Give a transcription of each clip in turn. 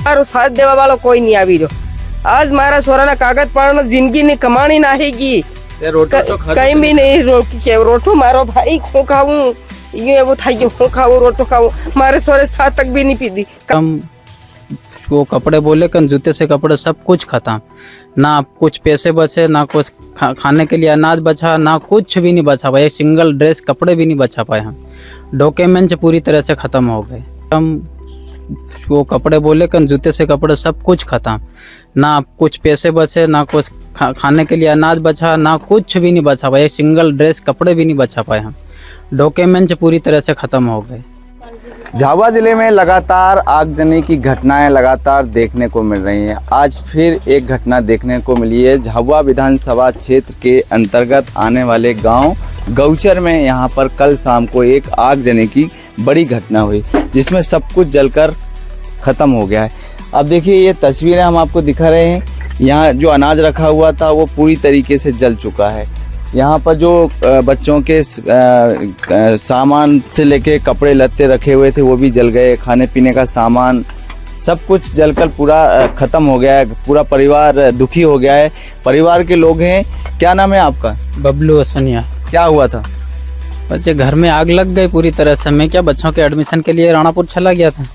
मारो साथ देवा वालों कोई नहीं आवी रो। आज मारा सोराना कागज पाड़नो जिंदगी ने कमानी ना रहेगी। कहीं भी नहीं रोटो मारो भाई खो खाऊं ये वो था खो खाऊं रोटो खाऊं मारे सोरे साथ तक भी नहीं पीदी। कम वो कपड़े बोले कन जूते से कपड़े सब कुछ खत्म, ना कुछ पैसे बचे ना कुछ खाने के लिए अनाज बचा, ना कुछ भी नहीं बचा भाई। सिंगल ड्रेस कपड़े भी नहीं बचा पाए हम। डॉक्यूमेंट्स पूरी तरह से ख़त्म हो गए। हम वो कपड़े बोले कन जूते से कपड़े सब कुछ खत्म, ना कुछ पैसे बचे ना कुछ खाने के लिए अनाज बचा, ना कुछ भी नहीं बचा भाई। सिंगल ड्रेस कपड़े भी नहीं बचा पाए हम। डॉक्यूमेंट्स पूरी तरह से ख़त्म हो गए। झाबुआ जिले में लगातार आगजनी की घटनाएं लगातार देखने को मिल रही हैं। आज फिर एक घटना देखने को मिली है। झाबुआ विधानसभा क्षेत्र के अंतर्गत आने वाले गांव गौचर में यहाँ पर कल शाम को एक आगजनी की बड़ी घटना हुई जिसमें सब कुछ जलकर ख़त्म हो गया है। अब देखिए ये तस्वीरें हम आपको दिखा रहे हैं। यहाँ जो अनाज रखा हुआ था वो पूरी तरीके से जल चुका है। यहाँ पर जो बच्चों के सामान से लेके कपड़े लत्ते रखे हुए थे वो भी जल गए। खाने पीने का सामान सब कुछ जलकर पूरा ख़त्म हो गया है। पूरा परिवार दुखी हो गया है। परिवार के लोग हैं। क्या नाम है आपका? बबलू असनिया। क्या हुआ था? बच्चे घर में आग लग गई पूरी तरह से। मैं क्या बच्चों के एडमिशन के लिए राणापुर चला गया था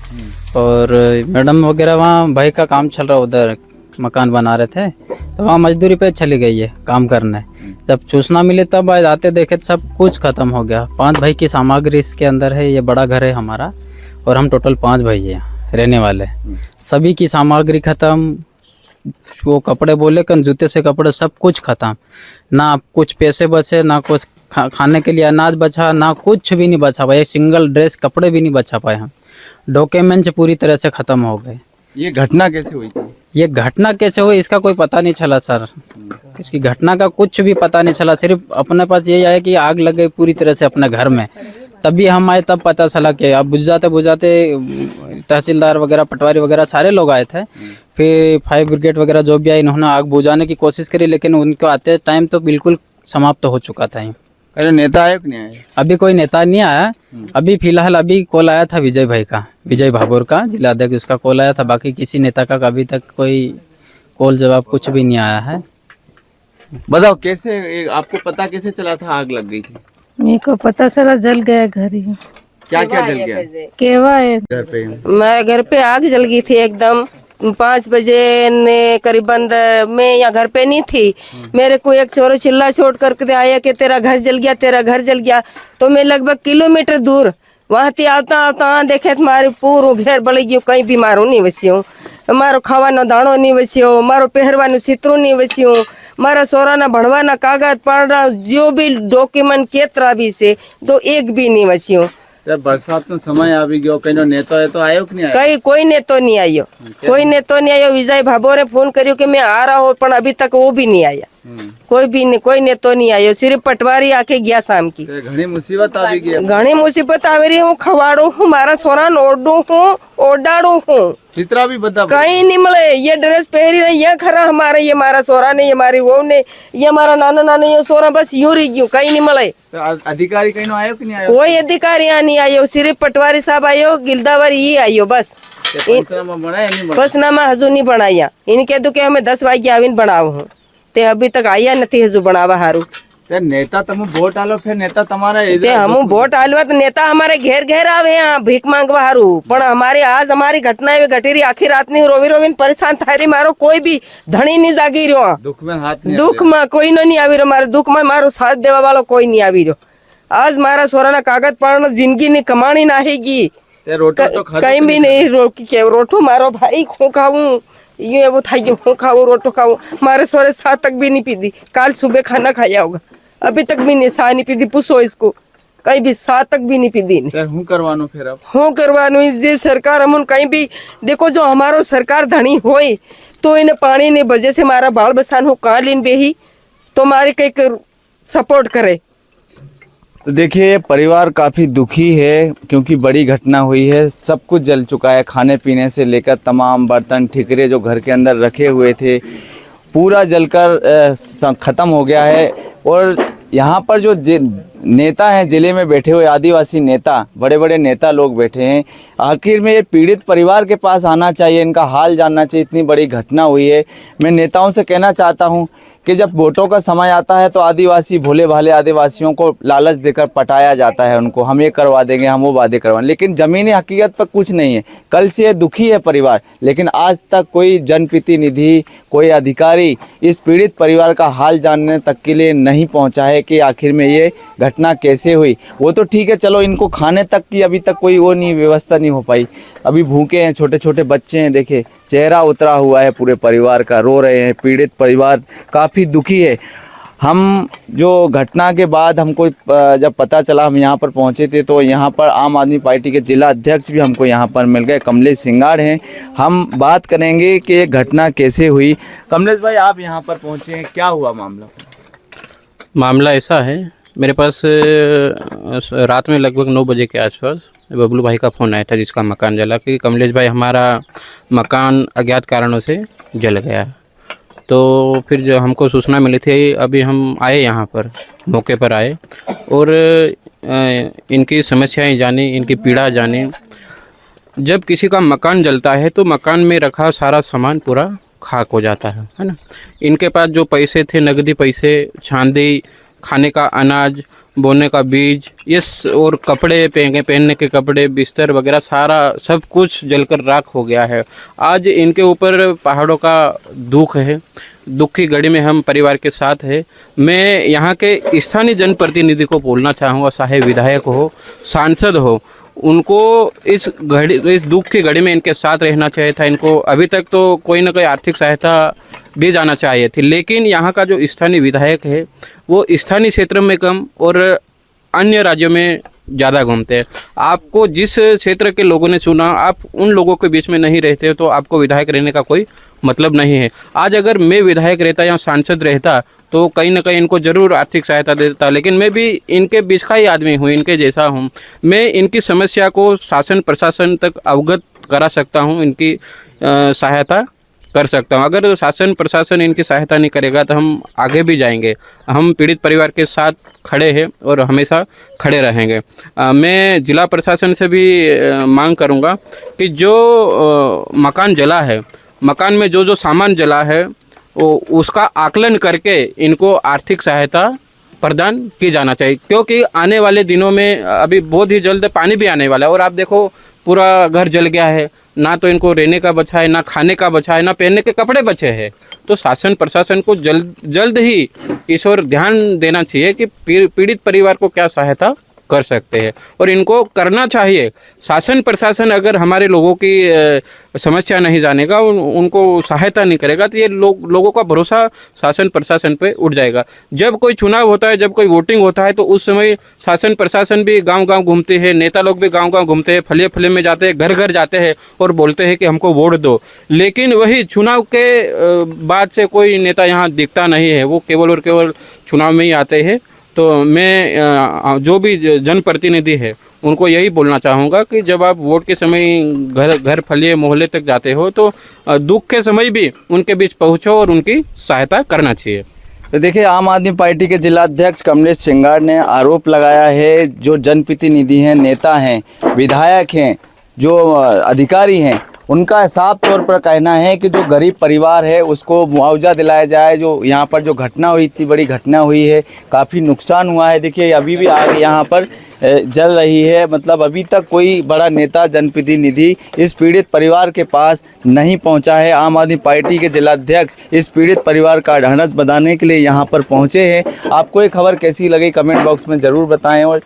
और मैडम वगैरह वहाँ भाई का काम चल रहा, उधर मकान बना रहे थे तो वहाँ मजदूरी पे चली गई है काम करने। जब सूचना मिले तब आज आते देखे सब कुछ खत्म हो गया। 5 भाई की सामग्री इसके अंदर है। ये बड़ा घर है हमारा और हम टोटल 5 भाई हैं रहने वाले। सभी की सामग्री खत्म। वो कपड़े बोले कन जूते से कपड़े सब कुछ खत्म, ना कुछ पैसे बचे ना कुछ खाने के लिए अनाज बचा, ना कुछ भी नहीं बचा भाई। सिंगल ड्रेस कपड़े भी नहीं बचा पाए हम। डॉक्यूमेंट्स पूरी तरह से ख़त्म हो गए। ये घटना कैसे हुई थी? ये घटना कैसे हुई इसका कोई पता नहीं चला सर। इसकी घटना का कुछ भी पता नहीं चला। सिर्फ अपने पास यही आया कि आग लग गई पूरी तरह से अपने घर में। तभी हम आए तब पता चला कि अब बुझाते तहसीलदार वगैरह पटवारी वगैरह सारे लोग आए थे। फिर फायर ब्रिगेड वगैरह जो भी आए इन्होंने आग बुझाने की कोशिश करी लेकिन उनको आते टाइम तो बिल्कुल समाप्त हो चुका था। अरे नेता आया कि नहीं आया? अभी कोई नेता नहीं आया। अभी फिलहाल अभी कॉल आया था विजय भाई का, विजय भाभोर का जिला अध्यक्ष, उसका कॉल आया था। बाकी किसी नेता का अभी तक कोई कॉल जवाब कुछ भी नहीं आया है। बताओ कैसे आपको पता कैसे चला था आग लग गई थी? मेरे को पता चला जल गया घर ही। क्या क्या जल गया? केवा है घर पे? मेरे घर पे आग जल गई थी एकदम 5 बजे ने करीबन। मैं यहाँ घर पे नहीं थी। मेरे को एक छोरो चिल्ला छोड़ करके आया कि तेरा घर जल गया, तेरा घर जल गया। तो मैं लगभग किलोमीटर दूर वहाँ थी आता आता देखे मारे पूरो घेर बड़ी गयो। कहीं भी मारो नहीं वस्यो, मारो खावानो दाणो नहीं वस्यो, मारो पहरवानो चित्रो नहीं वस्यो, मारा सोराना भणवाना कागज पाड़ा जो भी डॉक्यूमेंट केतरा भी से तो एक भी नहीं वस्यो। बरसात नो समय આવી ગયો કઈનો નેતો એ તો આયો કે નહીં આયો? कोई नेतो नहीं आयो, कोई नेतो नहीं आयो। विजय भाभोरे फोन करियो कि मैं आ रहा हूँ पण अभी तक वो भी नहीं आया। कोई भी नहीं, कोई नेतो नहीं आयो। सिर्फ पटवारी आके गया शाम की। ઘણી મુસીબત આવી ગઈ। घणी मुसीबत आ रही हूँ। खवाड़ो हूँ, मारा सोना ओढ़ू हूँ, ओडाड़ू हूँ, चित्रा भी बता कहीं नहीं मिले। ये ड्रेस पहरी रही ये खरा हमारा, ये मारा सोरा ने, ये मारी वो ने, ये हमारा नाना नाना ये सोरा बस यूं रही गયું। कहीं नहीं मिले। अधिकारी कहीं आयो कि नहीं आयो? कोई अधिकारी यहाँ नहीं आयो। सिर्फ पटवारी साहब आयो, गिलदावर ये आयो बस। पंचनामा हजू नहीं बनाया। इन कह दो कि हमें 10 वागे आवीन बनाओ हूँ ते अभी तक आया नहीं हजू बनावा हारू। नेता तुम वोट आलो फिर नेता तुम्हारा ते हम वोट आलवा तो नेता हमारे घेर घेर आवे यहाँ भीख मांगवा हारू। पण हमारे आज हमारी घटना घटी रही। आखिर रात नहीं रोवी रोवी परेशान था रही। मारो कोई भी धनी नहीं जागी रहो। दुख में हाथ नहीं, दुख में कोई नहीं आवी रहो। मारो दुख में मारो साथ देवा वालों कोई नहीं आवी रहो। आज मारा सोराना कागज पाड़नो जिंदगी ने कमानी ना रहेगी। कहीं भी नहीं रोटो मारो भाई खो खाऊं ये वो था खो खाऊं रोटो खाऊं। मारे सोरे साथ तक भी नहीं पीती। काल सुबह खाना खाया होगा अभी तक भी नहीं सा नहीं पीती। पूछो इसको कहीं भी साथ तक भी नहीं पीती। हूँ करवानो फिर अब हूँ करवानो जे सरकार हम कहीं भी देखो जो हमारो सरकार धनी होए तो इन्हें पानी ने वजह से मारा बाल बसान हो कहाँ लीन बेही तो हमारे कहीं सपोर्ट करे। तो देखिए परिवार काफ़ी दुखी है क्योंकि बड़ी घटना हुई है। सब कुछ जल चुका है। खाने पीने से लेकर तमाम बर्तन ठिकरे जो घर के अंदर रखे हुए थे पूरा जलकर ख़त्म हो गया है। और यहाँ पर जो नेता हैं जिले में बैठे हुए, आदिवासी नेता, बड़े बड़े नेता लोग बैठे हैं। आखिर में ये पीड़ित परिवार के पास आना चाहिए, इनका हाल जानना चाहिए। इतनी बड़ी घटना हुई है। मैं नेताओं से कहना चाहता हूं कि जब वोटों का समय आता है तो आदिवासी, भोले भाले आदिवासियों को लालच देकर पटाया जाता है उनको, हम ये करवा देंगे, हम वो वादे करवा, लेकिन ज़मीनी हकीकत पर कुछ नहीं है। कल से दुखी है परिवार, लेकिन आज तक कोई जनप्रतिनिधि, कोई अधिकारी इस पीड़ित परिवार का हाल जानने तक के लिए नहीं पहुंचा है कि आखिर में ये घटना कैसे हुई। वो तो ठीक है, चलो इनको खाने तक की अभी तक कोई वो नहीं, व्यवस्था नहीं हो पाई। अभी भूखे हैं, छोटे छोटे बच्चे हैं, देखिए चेहरा उतरा हुआ है पूरे परिवार का, रो रहे हैं। पीड़ित परिवार काफ़ी दुखी है। हम जो घटना के बाद हमको जब पता चला, हम यहाँ पर पहुँचे थे तो यहाँ पर आम आदमी पार्टी के जिला अध्यक्ष भी हमको यहाँ पर मिल गए, कमलेश सिंगाड़ हैं। हम बात करेंगे कि ये घटना कैसे हुई। कमलेश भाई, आप यहाँ पर पहुँचे हैं, क्या हुआ मामला? मामला ऐसा है, मेरे पास रात में लगभग 9 बजे के आसपास बबलू भाई का फ़ोन आया था, जिसका मकान जला, कि कमलेश भाई हमारा मकान अज्ञात कारणों से जल गया। तो फिर जो हमको सूचना मिली थी, अभी हम आए यहाँ पर, मौके पर आए और इनकी समस्याएं जानी, इनकी पीड़ा जानी। जब किसी का मकान जलता है तो मकान में रखा सारा सामान पूरा खाक हो जाता है ना। इनके पास जो पैसे थे, नकदी पैसे, चांदी, खाने का अनाज, बोने का बीज, ये और कपड़े, पहनने के कपड़े, बिस्तर वगैरह, सारा सब कुछ जलकर राख हो गया है। आज इनके ऊपर पहाड़ों का दुख है। दुख की घड़ी में हम परिवार के साथ है। मैं यहाँ के स्थानीय जनप्रतिनिधि को बोलना चाहूँगा, चाहे विधायक हो, सांसद हो, उनको इस दुख की घड़ी में इनके साथ रहना चाहिए था। इनको अभी तक तो कोई ना कोई आर्थिक सहायता दी जाना चाहिए थी, लेकिन यहाँ का जो स्थानीय विधायक है वो स्थानीय क्षेत्र में कम और अन्य राज्यों में ज़्यादा घूमते हैं। आपको जिस क्षेत्र के लोगों ने चुना, आप उन लोगों के बीच में नहीं रहते हो तो आपको विधायक रहने का कोई मतलब नहीं है। आज अगर मैं विधायक रहता या सांसद रहता तो कहीं ना कहीं इनको ज़रूर आर्थिक सहायता देता, लेकिन मैं भी इनके बीच का ही आदमी हूँ, इनके जैसा हूँ। मैं इनकी समस्या को शासन प्रशासन तक अवगत करा सकता हूँ, इनकी सहायता कर सकता हूँ। अगर शासन प्रशासन इनकी सहायता नहीं करेगा तो हम आगे भी जाएंगे। हम पीड़ित परिवार के साथ खड़े हैं और हमेशा खड़े रहेंगे। मैं जिला प्रशासन से भी मांग करूँगा कि जो मकान जला है, मकान में जो सामान जला है उसका आकलन करके इनको आर्थिक सहायता प्रदान की जाना चाहिए, क्योंकि आने वाले दिनों में अभी बहुत ही जल्द पानी भी आने वाला है। और आप देखो पूरा घर जल गया है, ना तो इनको रहने का बचा है, ना खाने का बचा है, ना पहनने के कपड़े बचे हैं। तो शासन प्रशासन को जल्द ही इस ओर ध्यान देना चाहिए कि पीड़ित परिवार को क्या सहायता कर सकते हैं और इनको करना चाहिए। शासन प्रशासन अगर हमारे लोगों की समस्या नहीं जानेगा, उनको सहायता नहीं करेगा तो ये लोगों का भरोसा शासन प्रशासन पे उठ जाएगा। जब कोई चुनाव होता है, जब कोई वोटिंग होता है तो उस समय शासन प्रशासन भी गांव-गांव घूमते हैं, नेता लोग भी गांव-गांव घूमते हैं, फले में जाते हैं, घर-घर जाते हैं और बोलते हैं कि हमको वोट दो। लेकिन वही चुनाव के बाद से कोई नेता यहाँ दिखता नहीं है, वो केवल और केवल चुनाव में ही आते हैं। तो मैं जो भी जनप्रतिनिधि है उनको यही बोलना चाहूँगा कि जब आप वोट के समय घर फलिए मोहल्ले तक जाते हो तो दुख के समय भी उनके बीच पहुँचो और उनकी सहायता करना चाहिए। तो देखिए, आम आदमी पार्टी के जिला अध्यक्ष कमलेश सिंगाड़ ने आरोप लगाया है, जो जनप्रतिनिधि हैं, नेता हैं, विधायक हैं, जो अधिकारी हैं, उनका साफ तौर पर कहना है कि जो गरीब परिवार है उसको मुआवजा दिलाया जाए। जो यहाँ पर जो घटना हुई, इतनी बड़ी घटना हुई है, काफ़ी नुकसान हुआ है। देखिए अभी भी आग यहाँ पर जल रही है। मतलब अभी तक कोई बड़ा नेता, जनप्रतिनिधि इस पीड़ित परिवार के पास नहीं पहुँचा है। आम आदमी पार्टी के जिलाध्यक्ष इस पीड़ित परिवार का ढांढस बंधाने के लिए यहाँ पर पहुँचे हैं। आपको ये खबर कैसी लगी कमेंट बॉक्स में ज़रूर बताएं और